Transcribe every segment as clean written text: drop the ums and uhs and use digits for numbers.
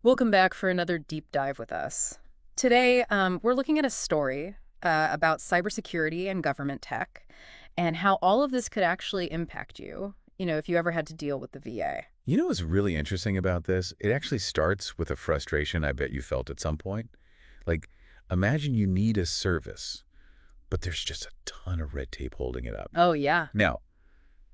Welcome back for another deep dive with us. Today, we're looking at a story about cybersecurity and government tech and how all of this could actually impact you, if you ever had to deal with the VA. You know what's really interesting about this? It actually starts with a frustration I bet you felt at some point. Like, imagine you need a service, but there's just a ton of red tape holding it up. Oh, yeah. Now,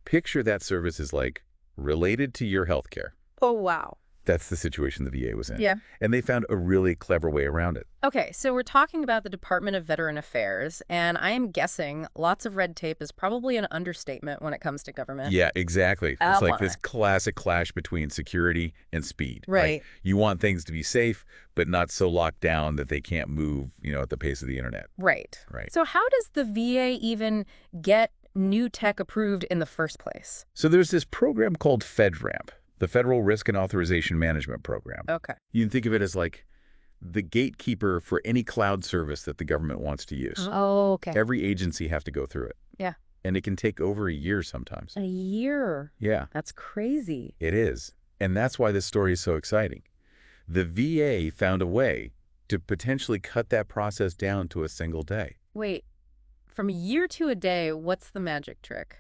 picture that service is like related to your healthcare. Oh, wow. That's the situation the VA was in. Yeah. And they found a really clever way around it. Okay, so we're talking about the Department of Veteran Affairs, and I am guessing lots of red tape is probably an understatement when it comes to government. Yeah, exactly. Oh, It's like my. this classic clash between security and speed. Right. You want things to be safe, but not so locked down that they can't move, at the pace of the internet. Right. Right. So how does the VA even get new tech approved in the first place? So there's this program called FedRAMP, the Federal Risk and Authorization Management Program. Okay. You can think of it as like the gatekeeper for any cloud service that the government wants to use. Oh, okay. Every agency has to go through it. Yeah. And it can take over a year sometimes. A year. Yeah, That's crazy. it is. And that's why this story is so exciting. The VA found a way to potentially cut that process down to a single day. Wait, from a year to a day, what's the magic trick?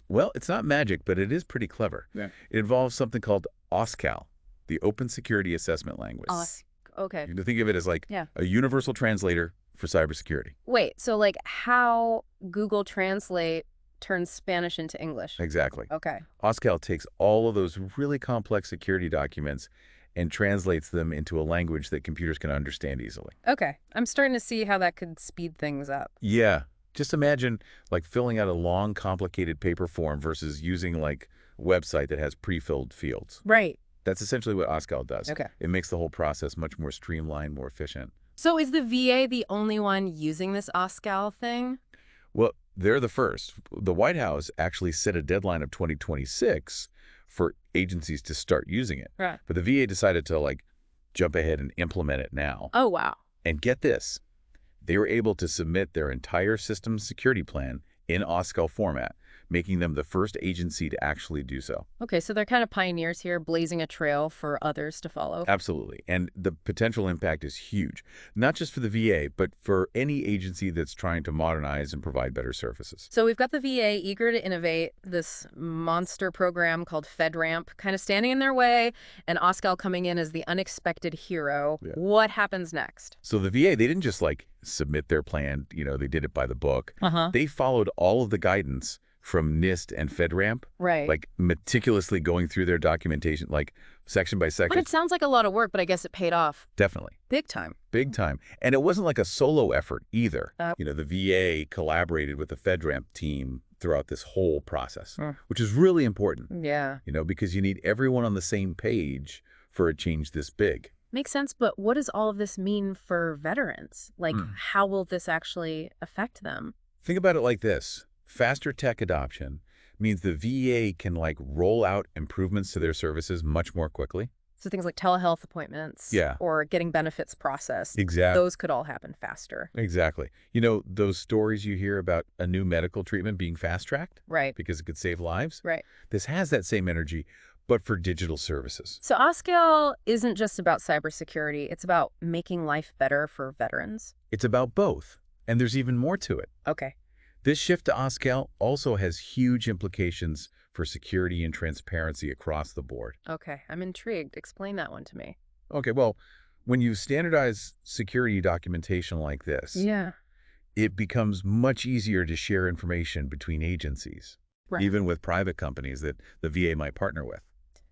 Well, it's not magic, but it is pretty clever. Yeah. It involves something called Oscal, the Open Security Assessment Language. Okay. You can think of it as like Yeah. a universal translator for cybersecurity. Wait, so like how Google Translate turns Spanish into English? Exactly. Okay. Oscal takes all of those really complex security documents and translates them into a language that computers can understand easily. Okay. I'm starting to see how that could speed things up. Yeah. Just imagine like filling out a long, complicated paper form versus using like a website that has pre-filled fields. Right. That's essentially what Oscal does. Okay. It makes the whole process much more streamlined, more efficient. So is the VA the only one using this Oscal thing? Well, they're the first. The White House actually set a deadline of 2026 for agencies to start using it. Right. But the VA decided to like jump ahead and implement it now. Oh, wow. And get this, they were able to submit their entire system security plan in Oscal format, making them the first agency to actually do so. Okay, so they're kind of pioneers here, blazing a trail for others to follow. Absolutely. And the potential impact is huge, not just for the VA, but for any agency that's trying to modernize and provide better services. So we've got the VA eager to innovate, this monster program called FedRAMP kind of standing in their way, and Oscal coming in as the unexpected hero. Yeah. What happens next? So the VA, they didn't just like submit their plan, they did it by the book. Uh-huh. They followed all of the guidance from NIST and FedRAMP, Right. like meticulously going through their documentation, like section by But section. it sounds like a lot of work, but I guess it paid off Definitely. big time. Big time. And it wasn't like a solo effort either. Uh, The VA collaborated with the FedRAMP team throughout this whole process, Mm. which is really important, Yeah. because you need everyone on the same page for a change this big. Makes sense, but what does all of this mean for veterans? Like, how will this actually affect them? Think about it like this. Faster tech adoption means the VA can like roll out improvements to their services much more quickly. So things like telehealth appointments Yeah. or getting benefits processed, Exactly. those could all happen faster. Exactly. Those stories you hear about a new medical treatment being fast-tracked Right. because it could save lives? Right. This has that same energy, but for digital services. So Oscal isn't just about cybersecurity. It's about making life better for veterans. It's about both, and there's even more to it. Okay. This shift to Oscal also has huge implications for security and transparency across the board. Okay. I'm intrigued. Explain that one to me. Okay, well, when you standardize security documentation like this, Yeah. it becomes much easier to share information between agencies, Right. even with private companies that the VA might partner with.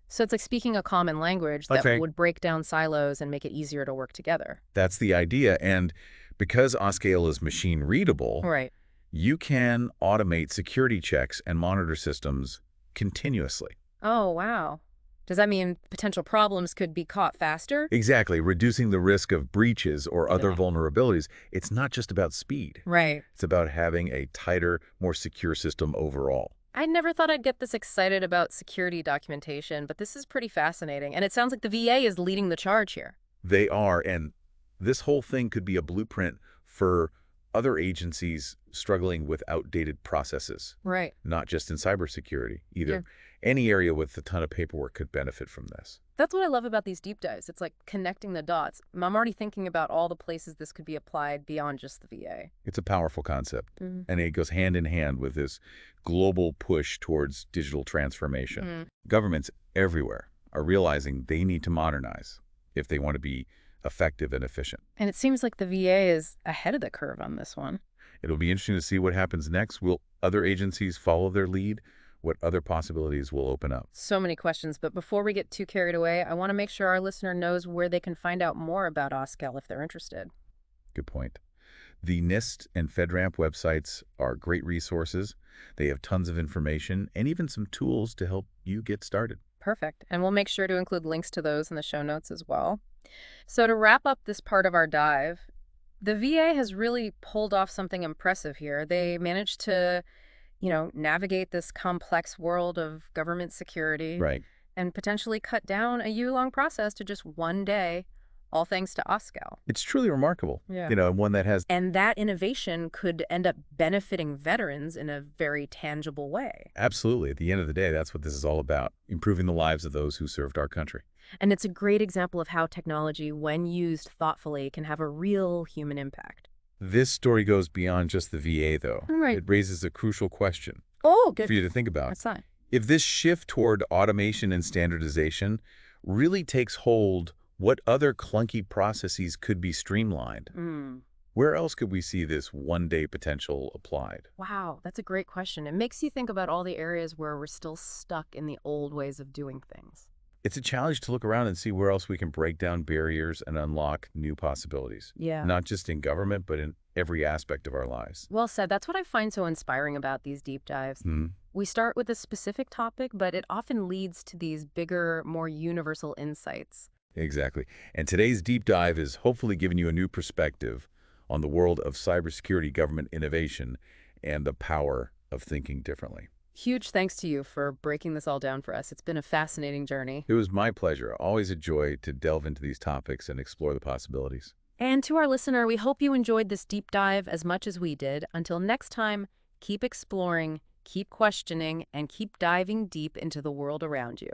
So it's like speaking a common language that Okay. would break down silos and make it easier to work together. That's the idea, and because Oscal is machine readable, Right. you can automate security checks and monitor systems continuously. Oh, wow. Does that mean potential problems could be caught faster? Exactly, reducing the risk of breaches or other Yeah. vulnerabilities. It's not just about speed. Right. It's about having a tighter, more secure system overall. I never thought I'd get this excited about security documentation, but this is pretty fascinating. And it sounds like the VA is leading the charge here. They are, and this whole thing could be a blueprint for other agencies struggling with outdated processes, Right. not just in cybersecurity either. Yeah. Any area with a ton of paperwork could benefit from this. That's what I love about these deep dives. It's like connecting the dots. I'm already thinking about all the places this could be applied beyond just the VA. It's a powerful concept, Mm. and it goes hand in hand with this global push towards digital transformation. Mm. Governments everywhere are realizing they need to modernize if they want to be effective and efficient. And it seems like the VA is ahead of the curve on this one. It'll be interesting to see what happens next. Will other agencies follow their lead? What other possibilities will open up? So many questions, but before we get too carried away, I want to make sure our listener knows where they can find out more about Oscal if they're interested. Good point. The NIST and FedRAMP websites are great resources. They have tons of information and even some tools to help you get started. Perfect. And we'll make sure to include links to those in the show notes as well. So to wrap up this part of our dive, the VA has really pulled off something impressive here. They managed to, navigate this complex world of government security Right. and potentially cut down a year-long process to just one day, all thanks to Oscal. It's truly remarkable, Yeah. and one that has And that innovation could end up benefiting veterans in a very tangible way. absolutely, at the end of the day, that's what this is all about, improving the lives of those who served our country. And it's a great example of how technology, when used thoughtfully, can have a real human impact. This story goes beyond just the VA, though. Right. It raises a crucial question Oh, for you to think about. That's fine. If this shift toward automation and standardization really takes hold, what other clunky processes could be streamlined? Mm. Where else could we see this one-day potential applied? Wow, that's a great question. It makes you think about all the areas where we're still stuck in the old ways of doing things. It's a challenge to look around and see where else we can break down barriers and unlock new possibilities. Yeah. Not just in government, but in every aspect of our lives. Well said. That's what I find so inspiring about these deep dives. Hmm. We start with a specific topic, but it often leads to these bigger, more universal insights. Exactly. And today's deep dive is hopefully giving you a new perspective on the world of cybersecurity government innovation and the power of thinking differently. Huge thanks to you for breaking this all down for us. It's been a fascinating journey. It was my pleasure. Always a joy to delve into these topics and explore the possibilities. And to our listener, we hope you enjoyed this deep dive as much as we did. Until next time, keep exploring, keep questioning, and keep diving deep into the world around you.